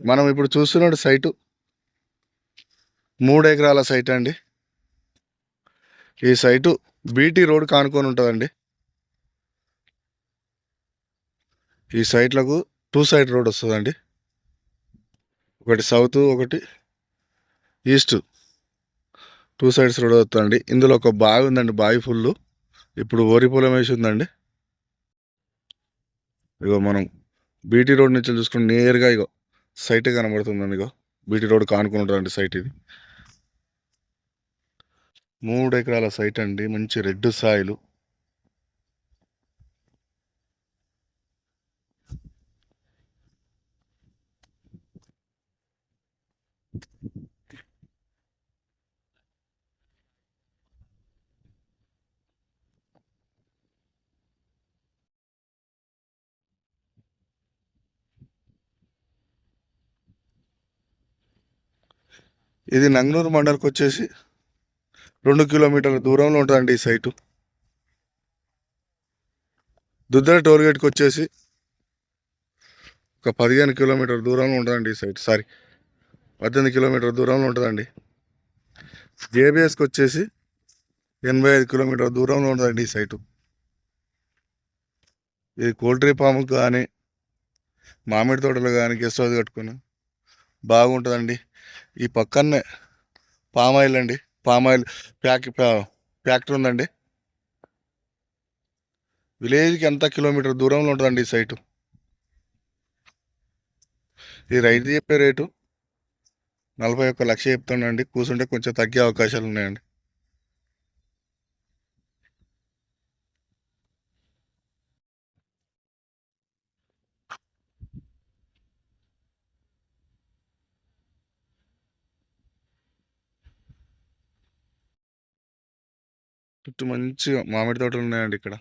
మనం ఇప్పుడు చూస్తున్న సైటు 3 ఎకరాల సైట్ అండి. ఈ సైటు బీటీ రోడ్ కానుకొని ఉంటుందండి. ఈ సైట్లకు 2 సైడ్ రోడ్ వస్తుందండి. ఒకటి సౌత్, ఒకటి ఈస్ట్, 2 సైడ్స్ రోడ్ వస్తుందండి. ఇందులో ఒక బావి ఉందండి. బావి ఫుల్ ఇప్పుడు వరి పొలం వేసి ఉందండి. ఇగో మనం బీటీ రోడ్ నుంచి చూసుకుని నేరుగా ఇగో సైట్ కనబడుతుందండి. ఇగో బీటీ రోడ్ కానుకొని ఉంటుందండి సైట్. ఇది 3 ఎకరాల సైట్ అండి. మంచి రెడ్ సాయిలు. ఇది నంగనూరు మండల్కి వచ్చేసి 2 కిలోమీటర్ల దూరంలో ఉంటుందండి ఈ సైటు. దుద్దర టోల్గేట్కి వచ్చేసి ఒక 15 కిలోమీటర్ల దూరంలో ఉంటుందండి ఈ సైట్. 18 కిలోమీటర్ల దూరంలో ఉంటుందండి. జేబీఎస్కి వచ్చేసి 85 కిలోమీటర్ల దూరంలో ఉంటుందండి ఈ సైటు. ఇది పోల్ట్రీ ఫామ్కి కానీ, మామిడి తోటలు కానీ గెస్ట్ హౌస్ కట్టుకుని బాగుంటుందండి. ఈ పక్కనే పామాయిల్ అండి. పామాయిల్ ఫ్యాక్టరీ ఉందండి. విలేజ్కి ఎంత కిలోమీటర్ దూరంలో ఉంటుందండి ఈ సైటు. ఈ రైతు చెప్పే రేటు 41 లక్ష చెప్తానండి. కూర్చుంటే కొంచెం తగ్గే అవకాశాలు ఉన్నాయండి. చుట్టూ మంచిగా మామిడి తోటలు ఉన్నాయండి ఇక్కడ.